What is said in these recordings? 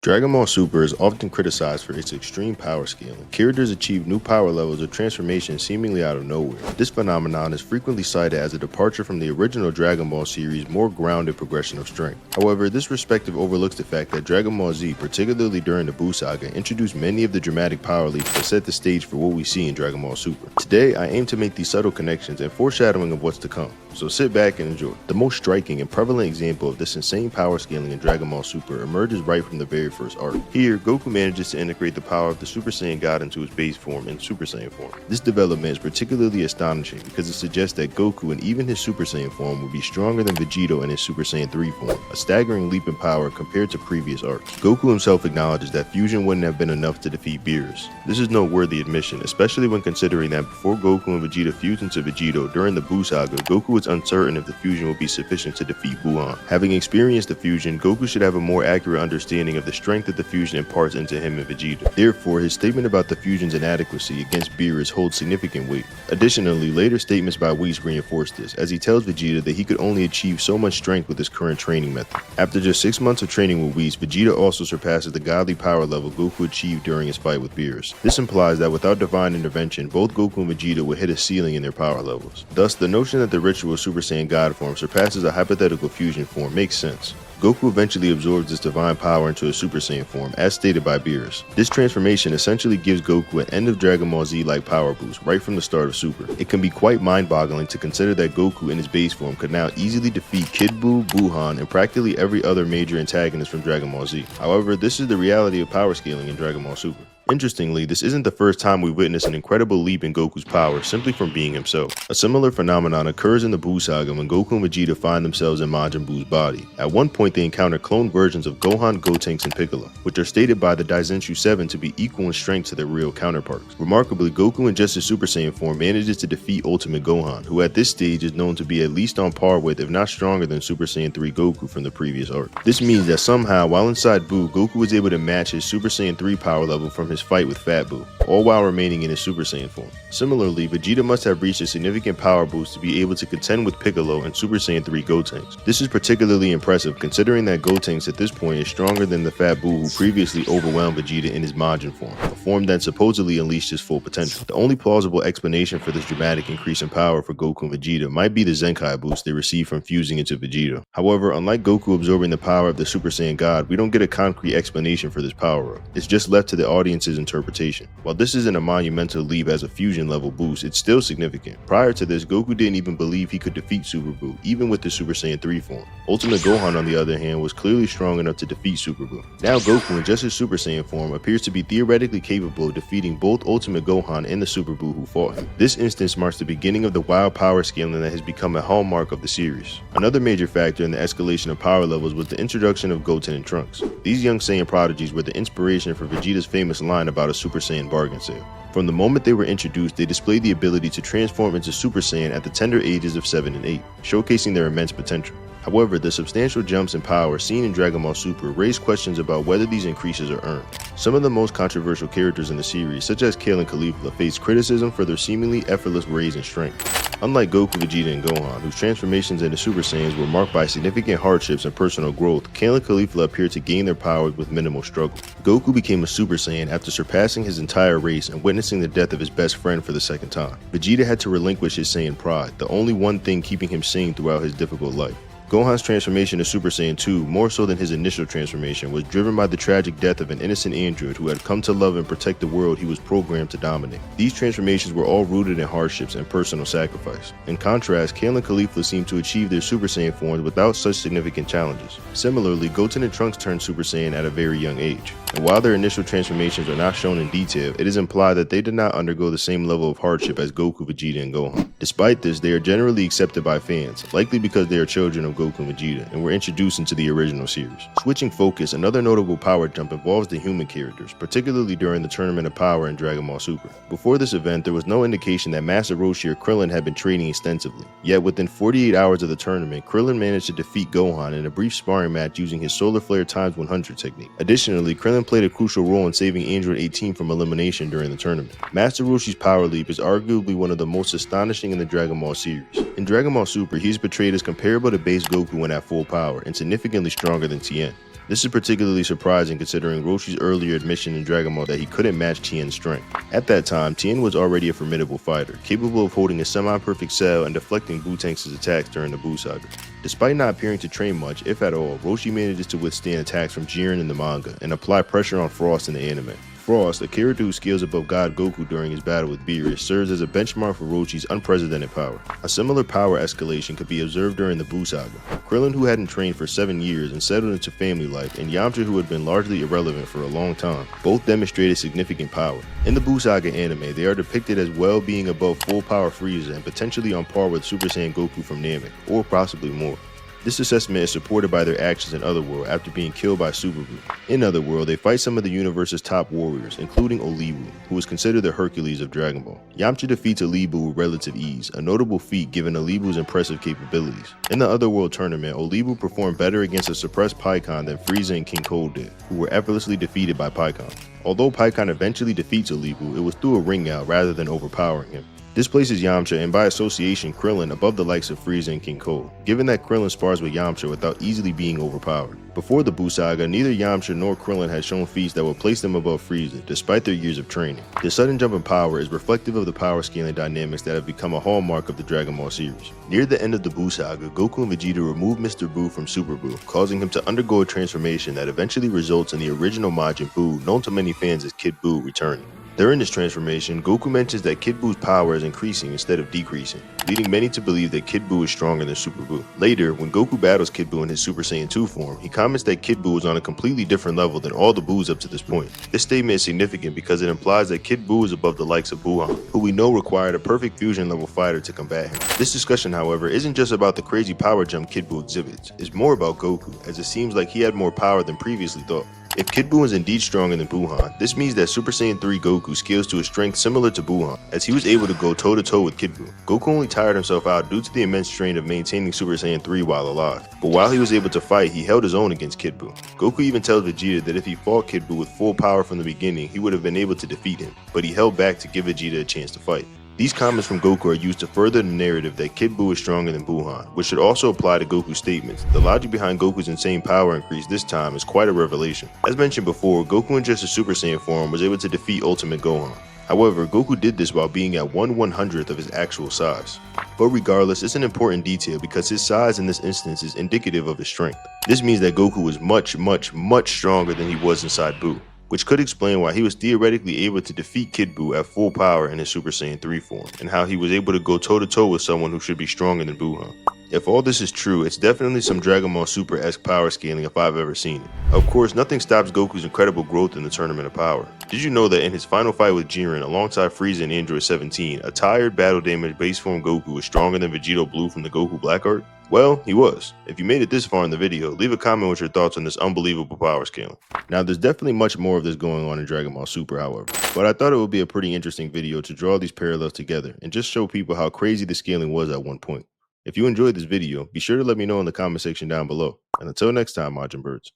Dragon Ball Super is often criticized for its extreme power scaling. Characters achieve new power levels or transformations seemingly out of nowhere. This phenomenon is frequently cited as a departure from the original Dragon Ball series' more grounded progression of strength. However, this perspective overlooks the fact that Dragon Ball Z, particularly during the Buu saga, introduced many of the dramatic power leaps that set the stage for what we see in Dragon Ball Super. Today, I aim to make these subtle connections and foreshadowing of what's to come, so sit back and enjoy. The most striking and prevalent example of this insane power scaling in Dragon Ball Super emerges right from the very first arc. Here, Goku manages to integrate the power of the Super Saiyan God into his base form and Super Saiyan form. This development is particularly astonishing because it suggests that Goku and even his Super Saiyan form would be stronger than Vegeta in his Super Saiyan 3 form, a staggering leap in power compared to previous arcs. Goku himself acknowledges that fusion wouldn't have been enough to defeat Beerus. This is noteworthy admission, especially when considering that before Goku and Vegeta fused into Vegito during the Buu saga, Goku was uncertain if the fusion would be sufficient to defeat Buuhan. Having experienced the fusion, Goku should have a more accurate understanding of the strength that the fusion imparts into him and Vegeta. Therefore, his statement about the fusion's inadequacy against Beerus holds significant weight. Additionally, later statements by Whis reinforce this, as he tells Vegeta that he could only achieve so much strength with his current training method. After just 6 months of training with Whis, Vegeta also surpasses the godly power level Goku achieved during his fight with Beerus. This implies that without divine intervention, both Goku and Vegeta would hit a ceiling in their power levels. Thus, the notion that the ritual Super Saiyan God form surpasses a hypothetical fusion form makes sense. Goku eventually absorbs this divine power into a Super Saiyan form, as stated by Beerus. This transformation essentially gives Goku an end of Dragon Ball Z-like power boost right from the start of Super. It can be quite mind-boggling to consider that Goku in his base form could now easily defeat Kid Buu, Buuhan, and practically every other major antagonist from Dragon Ball Z. However, this is the reality of power scaling in Dragon Ball Super. Interestingly, this isn't the first time we witness an incredible leap in Goku's power simply from being himself. A similar phenomenon occurs in the Buu saga when Goku and Vegeta find themselves in Majin Buu's body. At one point they encounter cloned versions of Gohan, Gotenks, and Piccolo, which are stated by the Daizenshu 7 to be equal in strength to their real counterparts. Remarkably, Goku in just his Super Saiyan form manages to defeat Ultimate Gohan, who at this stage is known to be at least on par with, if not stronger than, Super Saiyan 3 Goku from the previous arc. This means that somehow, while inside Buu, Goku was able to match his Super Saiyan 3 power level from his fight with Fat Buu, all while remaining in his Super Saiyan form. Similarly, Vegeta must have reached a significant power boost to be able to contend with Piccolo and Super Saiyan 3 Gotenks. This is particularly impressive considering that Gotenks at this point is stronger than the Fat Buu who previously overwhelmed Vegeta in his Majin form, a form that supposedly unleashed his full potential. The only plausible explanation for this dramatic increase in power for Goku and Vegeta might be the Zenkai boost they received from fusing into Vegeta. However, unlike Goku absorbing the power of the Super Saiyan God, we don't get a concrete explanation for this power-up. It's just left to the audience's interpretation. While this isn't a monumental leap as a fusion level boost, it's still significant. Prior to this, Goku didn't even believe he could defeat Super Buu, even with the Super Saiyan 3 form. Ultimate Gohan, on the other hand, was clearly strong enough to defeat Super Buu. Now Goku, in just his Super Saiyan form, appears to be theoretically capable of defeating both Ultimate Gohan and the Super Buu who fought him. This instance marks the beginning of the wild power scaling that has become a hallmark of the series. Another major factor in the escalation of power levels was the introduction of Goten and Trunks. These young Saiyan prodigies were the inspiration for Vegeta's famous line about a Super Saiyan bargain sale. From the moment they were introduced, they displayed the ability to transform into Super Saiyan at the tender ages of 7 and 8, showcasing their immense potential. However, the substantial jumps in power seen in Dragon Ball Super raise questions about whether these increases are earned. Some of the most controversial characters in the series, such as Kale and Caulifla, face criticism for their seemingly effortless raise in strength. Unlike Goku, Vegeta, and Gohan, whose transformations into Super Saiyans were marked by significant hardships and personal growth, Kale and Caulifla appeared to gain their powers with minimal struggle. Goku became a Super Saiyan after surpassing his entire race and witnessing the death of his best friend for the second time. Vegeta had to relinquish his Saiyan pride, the only one thing keeping him sane throughout his difficult life. Gohan's transformation to Super Saiyan 2, more so than his initial transformation, was driven by the tragic death of an innocent android who had come to love and protect the world he was programmed to dominate. These transformations were all rooted in hardships and personal sacrifice. In contrast, Kale and Caulifla seemed to achieve their Super Saiyan forms without such significant challenges. Similarly, Goten and Trunks turned Super Saiyan at a very young age. And while their initial transformations are not shown in detail, it is implied that they did not undergo the same level of hardship as Goku, Vegeta, and Gohan. Despite this, they are generally accepted by fans, likely because they are children of Goku and Vegeta, and were introduced into the original series. Switching focus, another notable power jump involves the human characters, particularly during the Tournament of Power in Dragon Ball Super. Before this event, there was no indication that Master Roshi or Krillin had been training extensively. Yet within 48 hours of the tournament, Krillin managed to defeat Gohan in a brief sparring match using his Solar Flare x100 technique. Additionally, Krillin played a crucial role in saving Android 18 from elimination during the tournament. Master Roshi's power leap is arguably one of the most astonishing in the Dragon Ball series. In Dragon Ball Super, he is portrayed as comparable to base Goku when at full power, and significantly stronger than Tien. This is particularly surprising considering Roshi's earlier admission in Dragon Ball that he couldn't match Tien's strength. At that time, Tien was already a formidable fighter, capable of holding a semi-perfect cell and deflecting Buu-Tanks' attacks during the Buu saga. Despite not appearing to train much, if at all, Roshi manages to withstand attacks from Jiren in the manga and apply pressure on Frost in the anime. Frost, a character who scales above God Goku during his battle with Beerus, serves as a benchmark for Roshi's unprecedented power. A similar power escalation could be observed during the Buu saga. Krillin, who hadn't trained for 7 years and settled into family life, and Yamcha, who had been largely irrelevant for a long time, both demonstrated significant power. In the Buu saga anime, they are depicted as well being above full power Frieza and potentially on par with Super Saiyan Goku from Namek, or possibly more. This assessment is supported by their actions in Otherworld after being killed by Super Buu. In Otherworld, they fight some of the universe's top warriors, including Olibu, who is considered the Hercules of Dragon Ball. Yamcha defeats Olibu with relative ease, a notable feat given Olibu's impressive capabilities. In the Otherworld tournament, Olibu performed better against a suppressed Pikkon than Frieza and King Cold did, who were effortlessly defeated by Pikkon. Although Pikkon eventually defeats Olibu, it was through a ring out rather than overpowering him. This places Yamcha, and by association Krillin, above the likes of Frieza and King Cold, given that Krillin spars with Yamcha without easily being overpowered. Before the Buu saga, neither Yamcha nor Krillin had shown feats that would place them above Frieza, despite their years of training. The sudden jump in power is reflective of the power scaling dynamics that have become a hallmark of the Dragon Ball series. Near the end of the Buu saga, Goku and Vegeta remove Mr. Buu from Super Buu, causing him to undergo a transformation that eventually results in the original Majin Buu, known to many fans as Kid Buu, returning. During this transformation, Goku mentions that Kid Buu's power is increasing instead of decreasing, leading many to believe that Kid Buu is stronger than Super Buu. Later, when Goku battles Kid Buu in his Super Saiyan 2 form, he comments that Kid Buu is on a completely different level than all the Buus up to this point. This statement is significant because it implies that Kid Buu is above the likes of Buuhan, who we know required a perfect fusion level fighter to combat him. This discussion, however, isn't just about the crazy power jump Kid Buu exhibits, it's more about Goku, as it seems like he had more power than previously thought. If Kid Buu is indeed stronger than Buuhan, this means that Super Saiyan 3 Goku scales to a strength similar to Buuhan, as he was able to go toe-to-toe with Kid Buu. Goku only tired himself out due to the immense strain of maintaining Super Saiyan 3 while alive, but while he was able to fight, he held his own against Kid Buu. Goku even tells Vegeta that if he fought Kid Buu with full power from the beginning, he would have been able to defeat him, but he held back to give Vegeta a chance to fight. These comments from Goku are used to further the narrative that Kid Buu is stronger than Buuhan, which should also apply to Goku's statements. The logic behind Goku's insane power increase this time is quite a revelation. As mentioned before, Goku in just a Super Saiyan form was able to defeat Ultimate Gohan. However, Goku did this while being at 1/100th of his actual size. But regardless, it's an important detail because his size in this instance is indicative of his strength. This means that Goku was much stronger than he was inside Buu, which could explain why he was theoretically able to defeat Kid Buu at full power in his Super Saiyan 3 form, and how he was able to go toe-to-toe with someone who should be stronger than Buuhan. If all this is true, it's definitely some Dragon Ball Super-esque power scaling if I've ever seen it. Of course, nothing stops Goku's incredible growth in the Tournament of Power. Did you know that in his final fight with Jiren alongside Frieza and Android 17, a tired, battle-damaged base form Goku was stronger than Vegito Blue from the Goku Black arc? Well, he was. If you made it this far in the video, leave a comment with your thoughts on this unbelievable power scaling. Now, there's definitely much more of this going on in Dragon Ball Super, however, but I thought it would be a pretty interesting video to draw these parallels together and just show people how crazy the scaling was at one point. If you enjoyed this video, be sure to let me know in the comment section down below. And until next time, Majin Birds.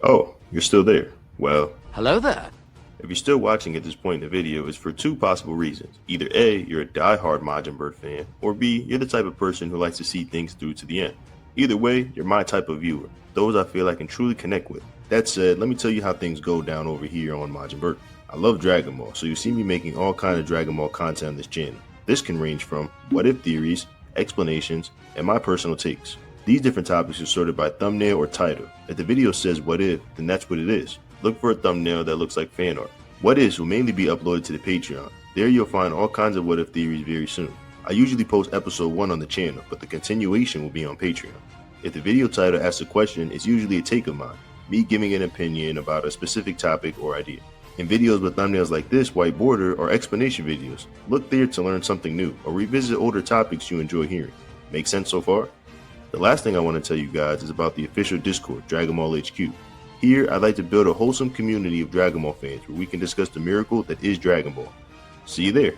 Oh, you're still there. Well, hello there. If you're still watching at this point in the video, it's for two possible reasons. Either A, you're a die-hard Majin Bird fan, or B, you're the type of person who likes to see things through to the end. Either way, you're my type of viewer, those I feel I can truly connect with. That said, let me tell you how things go down over here on Majin Bird. I love Dragon Ball, so you see me making all kinds of Dragon Ball content on this channel. This can range from what-if theories, explanations, and my personal takes. These different topics are sorted by thumbnail or title. If the video says what if, then that's what it is. Look for a thumbnail that looks like fan art. What Ifs will mainly be uploaded to the Patreon. There you'll find all kinds of what if theories very soon. I usually post episode 1 on the channel, but the continuation will be on Patreon. If the video title asks a question, it's usually a take of mine, me giving an opinion about a specific topic or idea. In videos with thumbnails like this, white border, or explanation videos, look there to learn something new or revisit older topics you enjoy hearing. Make sense so far? The last thing I want to tell you guys is about the official Discord, Dragon Ball HQ. Here, I'd like to build a wholesome community of Dragon Ball fans where we can discuss the miracle that is Dragon Ball. See you there.